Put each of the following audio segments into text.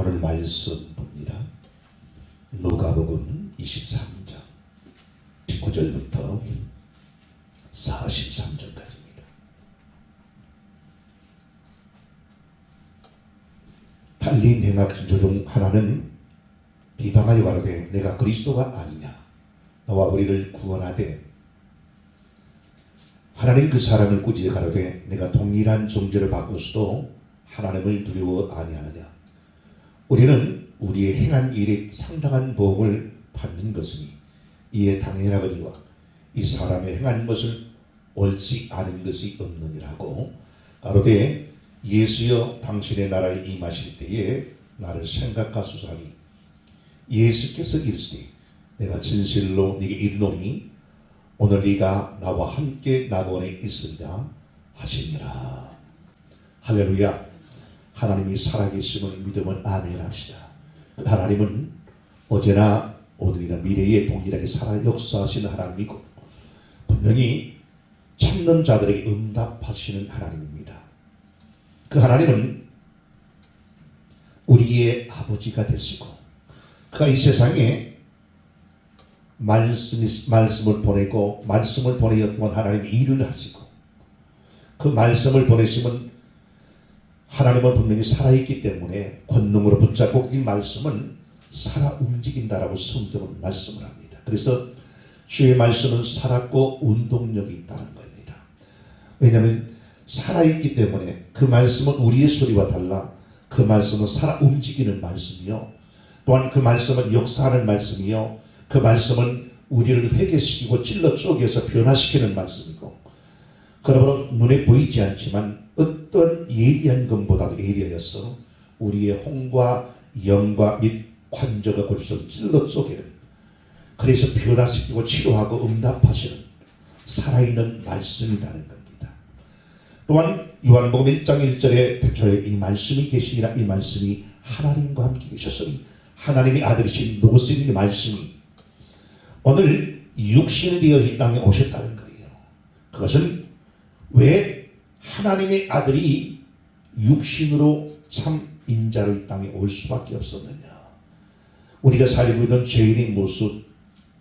오늘 말씀 봅니다. 누가복음 23장 19절부터 43절까지입니다. 달리 내각신조 중 하나는 비방하여 가로되 내가 그리스도가 아니냐 너와 우리를 구원하되 하나님 그 사람을 꾸짖어 가로되 내가 동일한 정죄를 받고서도 하나님을 두려워 아니하느냐. 우리는 우리의 행한 일에 상당한 보응을 받는 것이니 이에 당연하거니와 이 사람의 행한 것을 옳지 않은 것이 없느니라고. 가로되 예수여 당신의 나라에 임하실 때에 나를 생각하소서하니 예수께서 이르시되 내가 진실로 네게 이르노니 오늘 네가 나와 함께 낙원에 있으리라 하시니라. 할렐루야. 하나님이 살아계심을 믿으면 아멘 합시다. 하나님은 어제나 오늘이나 미래에 동일하게 살아 역사하시는 하나님이고 분명히 참는 자들에게 응답하시는 하나님입니다. 그 하나님은 우리의 아버지가 되시고 그가 이 세상에 말씀을 보내고 말씀을 보내었던 하나님이 일을 하시고 그 말씀을 보내시면 하나님은 분명히 살아있기 때문에 권능으로 붙잡고 이 말씀은 살아 움직인다라고 성경은 말씀을 합니다. 그래서 주의 말씀은 살았고 운동력이 있다는 겁니다. 왜냐하면 살아있기 때문에 그 말씀은 우리의 소리와 달라 그 말씀은 살아 움직이는 말씀이요. 또한 그 말씀은 역사하는 말씀이요. 그 말씀은 우리를 회개시키고 찔러 쪼개서 변화시키는 말씀이고 그러므로 눈에 보이지 않지만 어떤 예리한 것보다도 예리하여서 우리의 혼과 영과 및 관절과 골수를 찔러 쪼개는 그래서 변화시키고 치료하고 응답하시는 살아있는 말씀이라는 겁니다. 또한 요한복음 1장 1절에 태초에 이 말씀이 계시니라 이 말씀이 하나님과 함께 계셨으니 하나님의 아들이신 노신의 말씀이 오늘 육신이 되어 이 땅에 오셨다는 거예요. 그것은 왜 하나님의 아들이 육신으로 참 인자로 이 땅에 올 수밖에 없었느냐. 우리가 살고 있는 죄인의 모습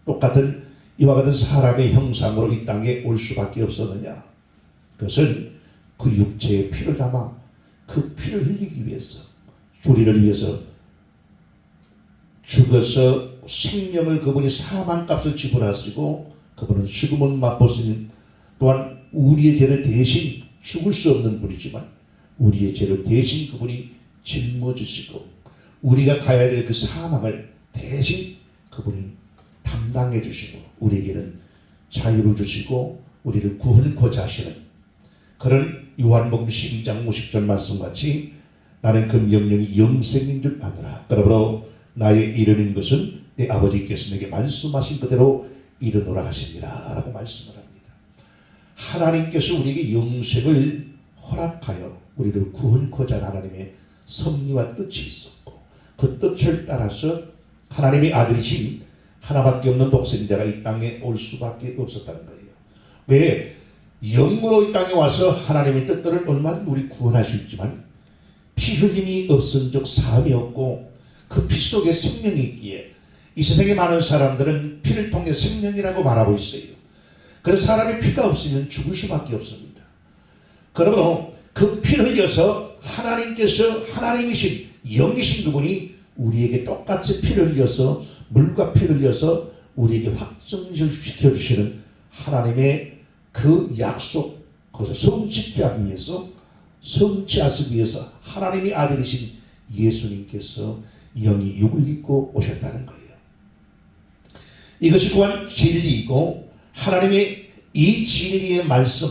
똑같은 이와 같은 사람의 형상으로 이 땅에 올 수밖에 없었느냐. 그것은 그 육체의 피를 담아 그 피를 흘리기 위해서 우리를 위해서 죽어서 생명을 그분이 사망값을 지불하시고 그분은 죽음을 맛보시는 또한 우리의 죄를 대신 죽을 수 없는 분이지만 우리의 죄를 대신 그분이 짊어지시고 우리가 가야 될 그 사망을 대신 그분이 담당해 주시고 우리에게는 자유를 주시고 우리를 구원코자 하시는 그런 요한복음 12장 50절 말씀같이 나는 그 명령이 영생인 줄 아노라. 그러므로 나의 이르는 것은 내 아버지께서 내게 말씀하신 그대로 이르노라 하시니라 라고 말씀을 합니다. 하나님께서 우리에게 영생을 허락하여 우리를 구원코자 하는 하나님의 섭리와 뜻이 있었고 그 뜻을 따라서 하나님의 아들이신 하나밖에 없는 독생자가 이 땅에 올 수밖에 없었다는 거예요. 왜? 영으로 이 땅에 와서 하나님의 뜻들을 얼마든지 우리 구원할 수 있지만 피 흘림이 없은 적 사함이 없고 그 피 속에 생명이 있기에 이 세상에 많은 사람들은 피를 통해 생명이라고 말하고 있어요. 그런 사람이 피가 없으면 죽을 수밖에 없습니다. 그러므로 그 피를 흘려서 하나님께서 하나님이신 영이신 그분이 우리에게 똑같이 피를 흘려서 물과 피를 흘려서 우리에게 확정시켜 주시는 하나님의 그 약속 그것을 성취하기 위해서 성취하기 위해서 하나님의 아들이신 예수님께서 영이 육을 입고 오셨다는 거예요. 이것이 또한 진리이고 하나님의 이 진리의 말씀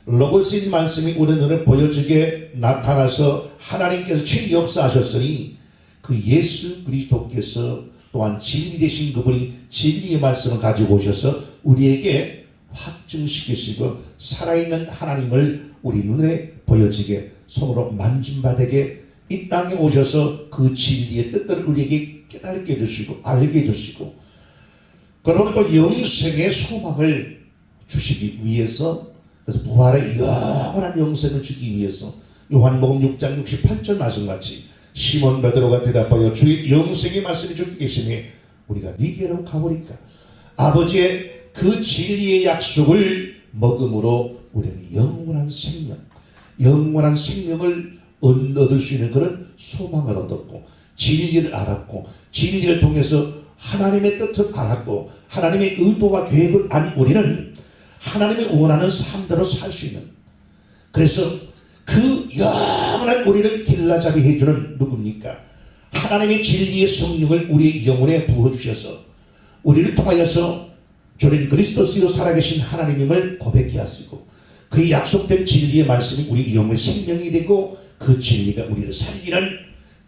로고스인 말씀이 우리 눈에 보여지게 나타나서 하나님께서 친히 역사하셨으니 그 예수 그리스도께서 또한 진리 되신 그분이 진리의 말씀을 가지고 오셔서 우리에게 확증시키시고 살아있는 하나님을 우리 눈에 보여지게 손으로 만진바되게 이 땅에 오셔서 그 진리의 뜻들을 우리에게 깨닫게 해주시고 알게 해주시고 그러면 또 영생의 소망을 주시기 위해서 그래서 부활의 영원한 영생을 주기 위해서 요한복음 6장 68절 말씀같이 시몬 베드로가 대답하여 주의 영생의 말씀이 주께 계시니 우리가 네게로 가보니까 아버지의 그 진리의 약속을 먹음으로 우리는 영원한 생명을 얻을 수 있는 그런 소망을 얻었고 진리를 알았고 진리를 통해서 하나님의 뜻을 알았고 하나님의 의도와 계획을 안 우리는 하나님이 원하는 삶대로 살 수 있는, 그래서 그 영원한 우리를 길라잡이 해주는 누굽니까? 하나님의 진리의 성령을 우리의 영혼에 부어주셔서 우리를 통하여서 주님 그리스도시로 살아계신 하나님임을 고백해 하시고 그의 약속된 진리의 말씀이 우리 영혼의 생명이 되고 그 진리가 우리를 살리는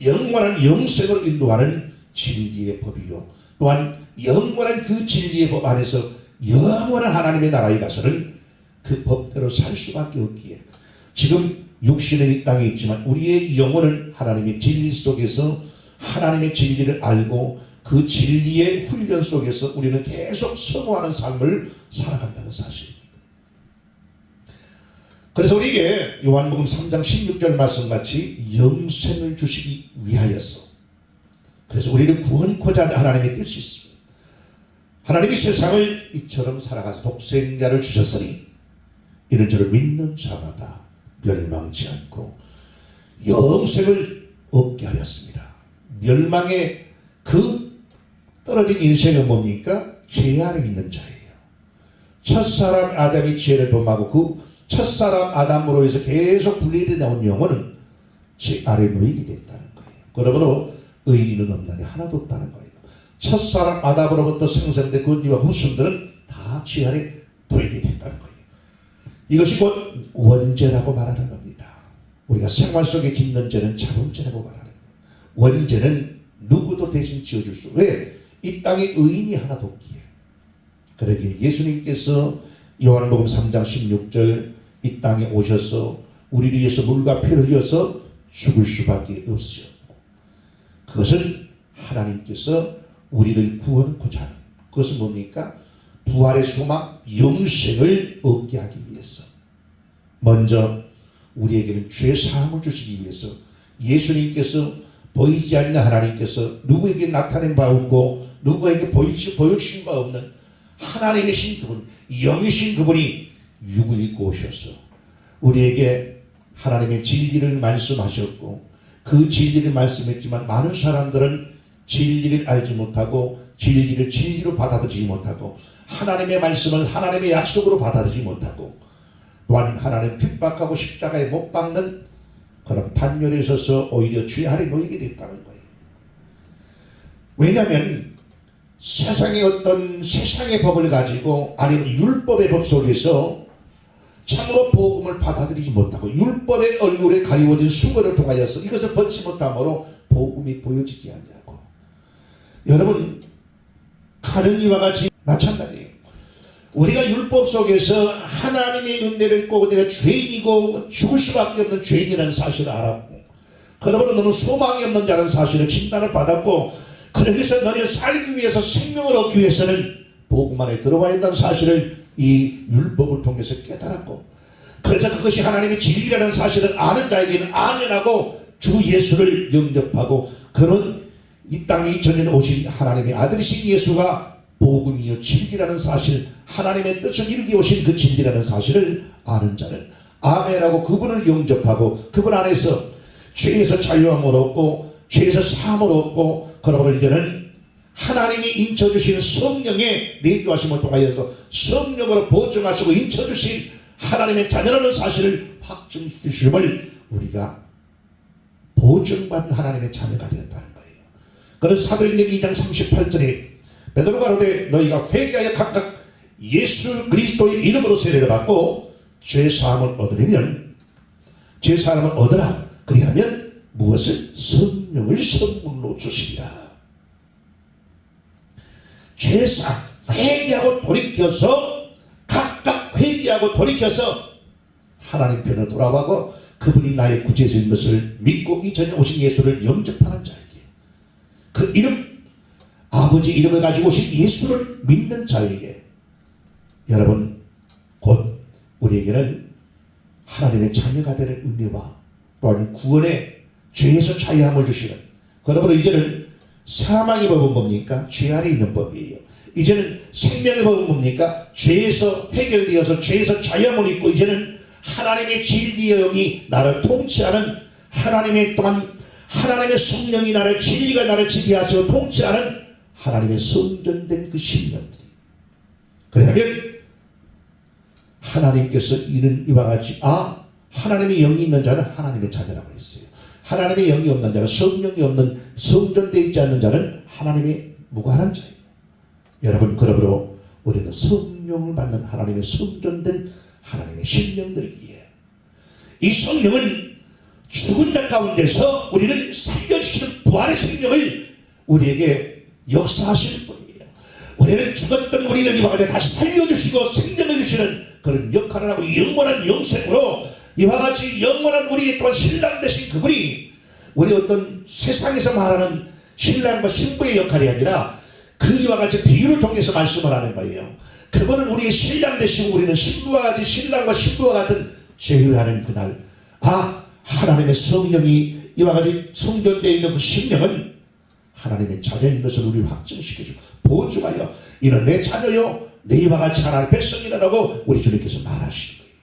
영원한 영생을 인도하는 진리의 법이요, 또한 영원한 그 진리의 법 안에서 영원한 하나님의 나라에 가서는 그 법대로 살 수밖에 없기에 지금 육신은 이 땅에 있지만 우리의 영혼은 하나님의 진리 속에서 하나님의 진리를 알고 그 진리의 훈련 속에서 우리는 계속 성화하는 삶을 살아간다는 사실입니다. 그래서 우리에게 요한복음 3장 16절 말씀같이 영생을 주시기 위하여서, 그래서 우리를 구원코자 하는 하나님의 뜻이 있습니다. 하나님이 세상을 이처럼 살아가서 독생자를 주셨으니 이는 저를 믿는 자마다 멸망치 않고 영생을 얻게 하였습니다. 멸망의 그 떨어진 인생은 뭡니까? 죄 아래 있는 자예요. 첫사람 아담이 죄를 범하고 그 첫사람 아담으로 해서 계속 분리돼 나온 영혼은 죄 아래 놓이게 됐다는 거예요. 그러므로 의인은 없나니 하나도 없다는 거예요. 첫사람 아담으로부터 생성된 그 뒤와 후손들은 다 죄 아래 놓이게 됐다는 거예요. 이것이 곧 원죄라고 말하는 겁니다. 우리가 생활 속에 짓는 죄는 자범죄라고 말하는 거예요. 원죄는 누구도 대신 지어줄 수, 왜? 이 땅에 의인이 하나도 없기에. 그러기에 예수님께서 요한복음 3장 16절 이 땅에 오셔서 우리를 위해서 물과 피를 흘려서 죽을 수밖에 없으셨고, 그것은 하나님께서 우리를 구원하고자 하는, 그것은 뭡니까? 부활의 소망, 영생을 얻게 하기 위해서 먼저 우리에게는 죄 사함을 주시기 위해서 예수님께서 보이지 않는 하나님께서 누구에게 나타낸 바 없고 누구에게 보여주신 바 없는 하나님이신 그분, 영이신 그분이 육을 입고 오셔서 우리에게 하나님의 진리를 말씀하셨고 그 진리를 말씀했지만 많은 사람들은 진리를 알지 못하고 진리를 진리로 받아들이지 못하고 하나님의 말씀을 하나님의 약속으로 받아들이지 못하고 또한 하나님 핍박하고 십자가에 못 박는 그런 판결에 있어서 오히려 죄 아래 놓이게 됐다는 거예요. 왜냐하면 세상의 어떤 세상의 법을 가지고 아니면 율법의 법 속에서 참으로 복음을 받아들이지 못하고 율법의 얼굴에 가리워진 수건을 통하여서 이것을 벗지 못함으로 복음이 보여지지 않냐고. 여러분, 가는 이와 같이 마찬가지예요. 우리가 율법 속에서 하나님의 은혜를 꼬고 내가 죄인이고 죽을 수밖에 없는 죄인이라는 사실을 알았고, 그러므로 너는 소망이 없는 자라는 사실을 진단을 받았고, 그래서 너는 살기 위해서 생명을 얻기 위해서는 복음 안에 들어와야 한다는 사실을 이 율법을 통해서 깨달았고, 그래서 그것이 하나님의 진리라는 사실을 아는 자에게는 아멘하고 주 예수를 영접하고 그는 이 땅에 2000년 오신 하나님의 아들이신 예수가 복음이요 진리라는 사실, 하나님의 뜻을 이루기 오신 그 진리라는 사실을 아는 자는 아멘하고 그분을 영접하고 그분 안에서 죄에서 자유함을 얻고 죄에서 사함을 얻고, 그러므로 이제는 하나님이 인쳐주신 성령의 내주하심을 통하여서 성령으로 보증하시고 인쳐주신 하나님의 자녀라는 사실을 확증시키심을 우리가 보증받은 하나님의 자녀가 되었다는 거예요. 그래서 사도행전 2장 38절에 베드로가 가로되 너희가 회개하여 각각 예수 그리스도의 이름으로 세례를 받고 죄사함을 얻으려면, 죄사함을 얻으라, 그리하면 무엇을? 성령을 선물로 주시리라. 죄사 회개하고 돌이켜서 각각 회개하고 돌이켜서 하나님 편으로 돌아가고 그분이 나의 구주이신 것을 믿고 이전에 오신 예수를 영접하는 자에게, 그 이름 아버지 이름을 가지고 오신 예수를 믿는 자에게, 여러분 곧 우리에게는 하나님의 자녀가 되는 은혜와 또한 구원의 죄에서 자유함을 주시는, 그러므로 이제는 사망의 법은 뭡니까? 죄 아래 있는 법이에요. 이제는 생명의 법은 뭡니까? 죄에서 해결되어서 죄에서 자유함을 입고 이제는 하나님의 진리의 영이 나를 통치하는, 하나님의 또한 하나님의 성령이 나를, 진리가 나를 지배하시고 통치하는 하나님의 성전된 그 심령들이. 그러면 하나님께서 이는 이와 같이 하나님의 영이 있는 자는 하나님의 자녀라고 했어요. 하나님의 영이 없는 자는, 성령이 없는, 성전되어 있지 않는 자는 하나님의 무관한 자예요. 여러분, 그러므로 우리는 성령을 받는 하나님의 성전된 하나님의 심령들이기에 이 성령은 죽은 자 가운데서 우리를 살려주시는 부활의 생명을 우리에게 역사하시는 분이에요. 우리는 죽었던 우리를 이와 같이 다시 살려주시고 생명을 주시는 그런 역할을 하고 영원한 영생으로 이와 같이 영원한 우리의 또한 신랑 되신 그분이 우리 어떤 세상에서 말하는 신랑과 신부의 역할이 아니라 그 이와 같이 비유를 통해서 말씀을 하는 거예요. 그분은 우리의 신랑 되시고 우리는 신부와 같이 신랑과 신부와 같은 제외하는 그날 하나님의 성령이 이와 같이 성전되어 있는 그 심령은 하나님의 자녀인 것을 우리 확증시켜주고 보증하여 이는 내 자녀요 내 이와 같이 하나님의 백성이라고 우리 주님께서 말하시는 거예요.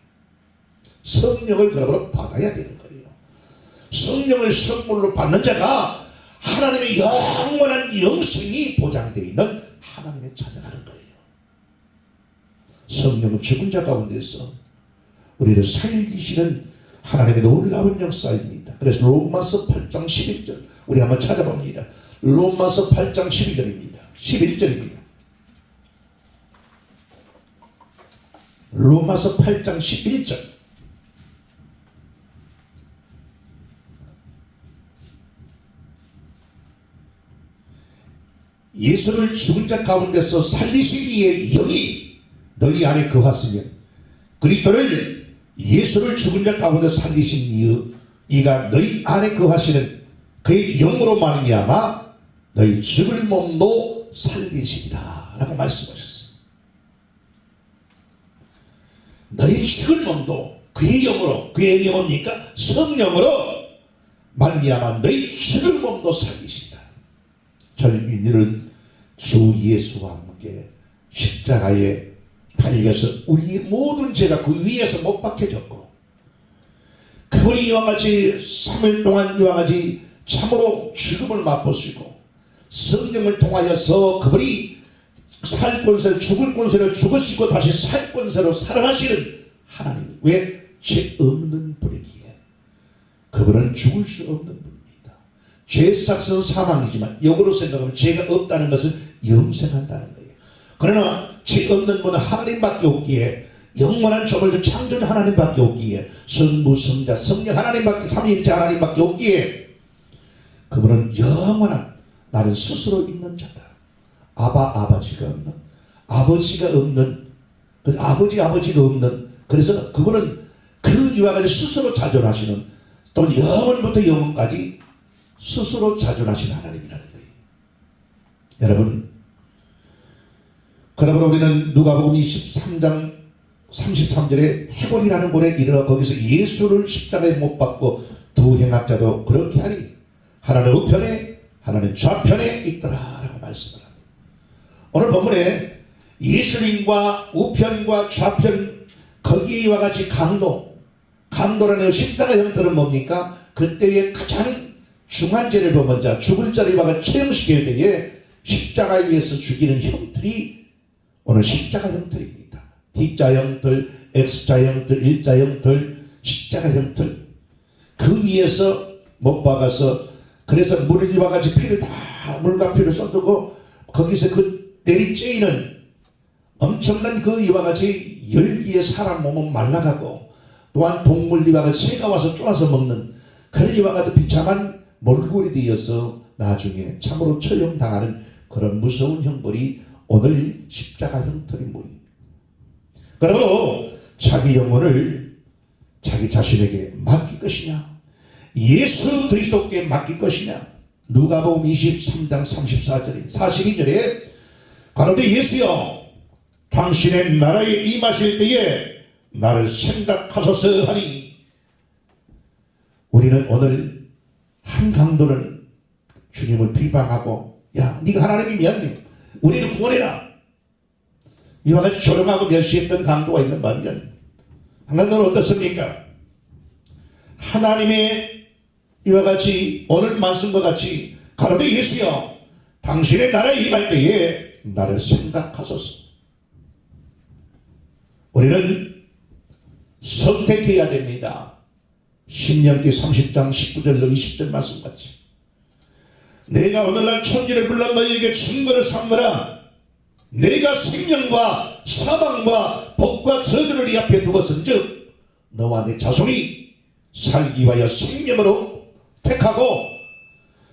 성령을 그러므로 받아야 되는 거예요. 성령을 선물로 받는 자가 하나님의 영원한 영생이 보장되어 있는 하나님의 자녀라는 거예요. 성령은 죽은 자 가운데서 우리를 살리시는 하나님의 놀라운 역사입니다. 그래서 로마서 8장 11절 우리 한번 찾아봅니다. 로마서 8장 12절입니다. 11절입니다. 로마서 8장 11절 예수를 죽은 자 가운데서 살리신 이의 영이 너희 안에 거하시면 그리스도를 예수를 죽은 자 가운데 살리신 이가 너희 안에 거하시는 그의 영으로 말미암아 너희 죽을 몸도 살리시리라 라고 말씀하셨어요. 너희 죽을 몸도 그의 영으로, 그의 영이 뭡니까? 성령으로 말미암아 너희 죽을 몸도 살리시리라. 저희는 주 예수와 함께 십자가에 달려서 우리의 모든 죄가 그 위에서 못 박혀졌고 그분이 이와 같이 3일 동안 이와 같이 참으로 죽음을 맛보시고 성령을 통하여서 그분이 살 권세로 죽을 권세로 죽으시고 다시 살 권세로 살아나시는 하나님이 왜? 죄 없는 분이기에 그분은 죽을 수 없는 분입니다. 죄 삭은 사망이지만 역으로 생각하면 죄가 없다는 것은 영생한다는 거예요. 그러나 죄 없는 분은 하나님밖에 없기에 영원한 조물주 창조주 하나님밖에 없기에 성부 성자 성령 하나님밖에 삼위일체 하나님밖에 없기에 그분은 영원한 나는 스스로 있는 자다. 아버지가 없는 아버지가 없는 아버지가 없는 그래서 그분은 그 이와 같이 스스로 자존하시는 또는 영원부터 영원까지 스스로 자존하시는 하나님이라는 거예요. 여러분 그러므로 우리는 누가복음 23장 33절에 해골이라는 곳에 이르러 거기서 예수를 십자가에 못 박고 두 행악자도 그렇게 하니 하나는 우편에 하나는 좌편에 있더라 라고 말씀을 합니다. 오늘 본문에 예수님과 우편과 좌편 거기에 이와 같이 강도라는 십자가 형태는 뭡니까? 그때의 가장 중한 죄를 범한 자 죽을 자를 이와 같이 처형시킬 때에 십자가에 의해서 죽이는 형틀이 오늘 십자가 형틀입니다. T자 형틀, X자 형틀, 일자 형틀, 십자가 형틀 그 위에서 못 박아서 그래서 물을 이와 같이 피를 다 물과 피를 쏟고 거기서 그 내리쬐이는 엄청난 그 이와 같이 열기에 사람 몸은 말라가고 또한 동물 이와 같이 새가 와서 쪼아서 먹는 그런 이와 같은 비참한 몰골이 되어서 나중에 참으로 처형당하는 그런 무서운 형벌이 오늘 십자가 형틀이 모입니다. 그러므로 자기 영혼을 자기 자신에게 맡길 것이냐 예수 그리스도께 맡길 것이냐 누가복음 23장 34절에 42절에 가로되 예수여 당신의 나라에 임하실 때에 나를 생각하소서 하니 우리는 오늘 한 강도는 주님을 비방하고 야 네가 하나님이면 우리를 구원해라 이와 같이 조롱하고 멸시했던 강도가 있는 반면 한 강도는 어떻습니까? 하나님의 이와 같이 오늘 말씀과 같이 가로되 예수여 당신의 나라에 임할 때에 나를 생각하소서. 우리는 선택해야 됩니다. 신명기 30장 19절로 20절 말씀같이 내가 오늘날 천지를 불러 너희에게 증거를 삼느라 내가 생명과 사망과 복과 저주를 이 앞에 두었은즉 너와 내 자손이 살기 위하여 생명으로 택하고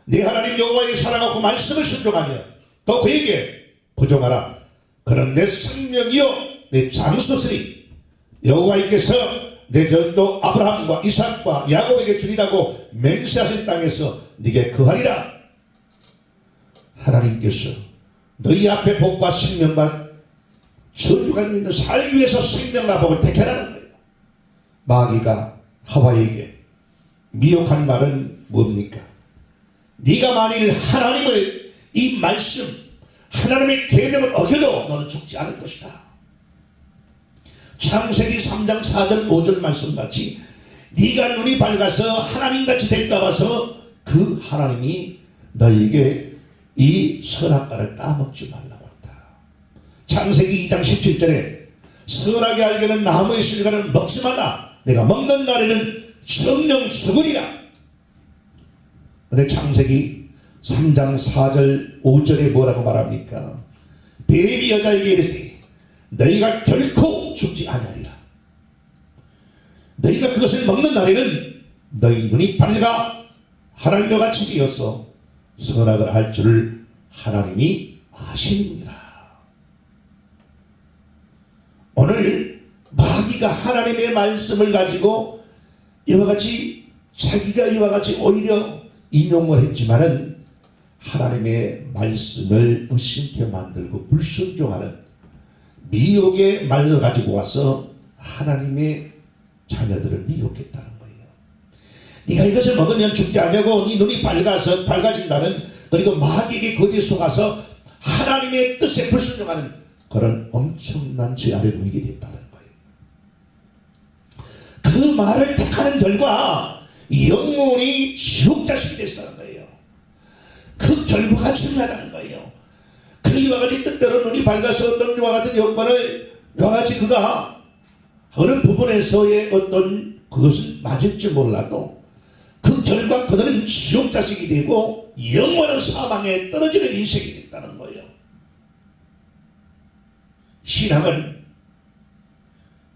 내 하나님 여호와에게 사랑하고 말씀을 순종하며 또 그에게 부정하라. 그는 내 생명이요 내 장소스리 여호와께서 내 전도 아브라함과 이삭과 야곱에게 주리라고 맹세하신 땅에서 네게 거하리라. 하나님께서 너희 앞에 복과 생명과 저주가 있는 살기 위해서 생명과 복을 택하라는 거예요. 마귀가 하와에게 미혹한 말은 뭡니까? 네가 만일 하나님의 이 말씀 하나님의 계명을 어겨도 너는 죽지 않을 것이다. 창세기 3장 4절 5절 말씀같이 네가 눈이 밝아서 하나님같이 될까 봐서 그 하나님이 너에게 이 선악과를 따먹지 말라고 한다. 창세기 2장 17절에 선하게 알게는 나무의 실과는 먹지 말라. 내가 먹는 날에는 정령 죽으리라. 근데 창세기 3장 4절 5절에 뭐라고 말합니까? 뱀이 여자에게 이르되 너희가 결코 죽지 아니하리라. 너희가 그것을 먹는 날에는 너희 눈이 밝아 하나님과 같이 되어서 선악을 할 줄을 하나님이 아시느니라. 오늘 마귀가 하나님의 말씀을 가지고 이와 같이 자기가 이와 같이 오히려 인용을 했지만은 하나님의 말씀을 의심케 만들고 불순종하는 미혹의 말을 가지고 와서 하나님의 자녀들을 미혹했다는 거예요. 네가 이것을 먹으면 죽지 않냐고 네 눈이 밝아진다는 그리고 마귀에게 거기에 속아서 하나님의 뜻에 불순종하는 그런 엄청난 죄 아래 놓이게 됐다는 거예요. 그 말을 택하는 결과 영혼이 지옥 자식이 됐다는 거예요. 그 결과가 중요하다는 거예요. 그 이와 같이 뜻대로 눈이 밝아서 어떤 이와 같은 여건을 이와 같이 그가 어느 부분에서의 어떤 그것은 맞을지 몰라도 그 결과 그들은 지옥 자식이 되고 영원한 사망에 떨어지는 인생이 됐다는 거예요. 신앙은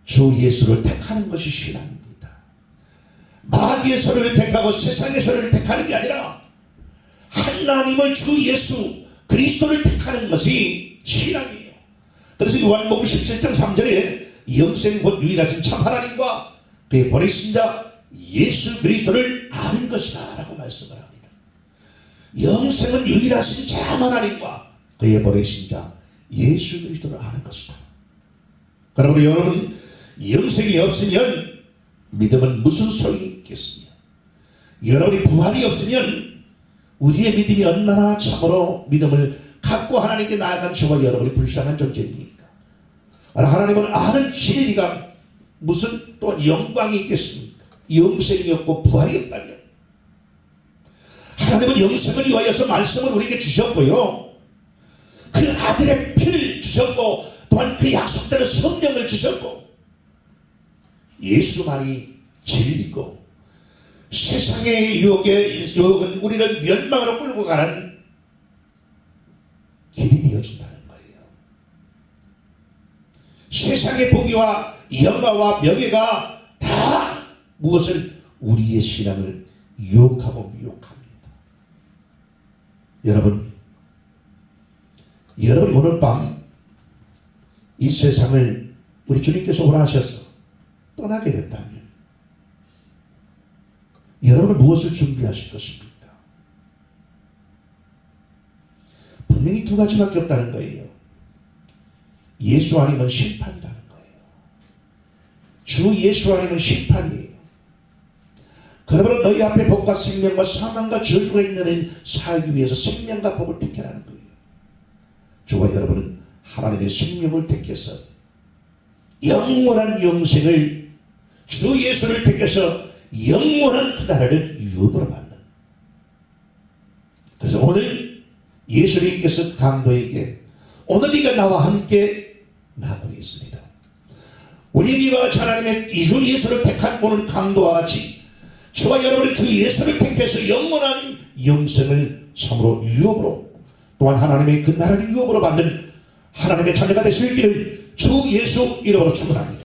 주 예수를 택하는 것이 신앙입니다. 마귀의 소리를 택하고 세상의 소리를 택하는 게 아니라 하나님의 주 예수 그리스도를 택하는 것이 신앙이에요. 그래서 요한복음 17장 3절에 영생 곧 유일하신 참 하나님과 그의 보내신 자 예수 그리스도를 아는 것이다 라고 말씀을 합니다. 영생은 유일하신 참 하나님과 그의 보내신 자 예수 그리스도를 아는 것이다. 그러므로 여러분 영생이 없으면 믿음은 무슨 소용이 있겠습니까? 여러분이 부활이 없으면 우리의 믿음이 얼마나 참으로 믿음을 갖고 하나님께 나아가는 저와 여러분이 불쌍한 존재입니까? 하나님은 아는 진리가 무슨 또한 영광이 있겠습니까? 영생이 없고 부활이 없다면 하나님은 영생을 위하여서 말씀을 우리에게 주셨고요. 그 아들의 피를 주셨고 또한 그 약속대로 성령을 주셨고 예수만이 진리고 세상의 유혹은 우리를 멸망으로 끌고 가는 길이 되어진다는 거예요. 세상의 보기와 영화와 명예가 다 무엇을 우리의 신앙을 유혹하고 미혹합니다. 여러분이 오늘 밤 이 세상을 우리 주님께서 오라 하셔서 떠나게 된다면 여러분은 무엇을 준비하실 것입니까? 분명히 두 가지밖에 없다는 거예요. 예수 아니면 심판이라는 거예요. 주 예수 아니면 심판이에요. 그러므로 너희 앞에 복과 생명과 사망과 저주가 있는 한 살기 위해서 생명과 복을 택하라는 거예요. 저와 여러분은 하나님의 생명을 택해서 영원한 영생을, 주 예수를 택해서 영원한 그 나라를 유업으로 받는. 그래서 오늘 예수님께서 강도에게 오늘 네가 나와 함께 나가고 있습니다. 우리에게 하나님의 주 예수를 택한 오늘 강도와 같이 저와 여러분은 주 예수를 택해서 영원한 영생을 참으로 유업으로, 또한 하나님의 그 나라를 유업으로 받는 하나님의 자녀가 될 수 있기를 주 예수 이름으로 축원합니다.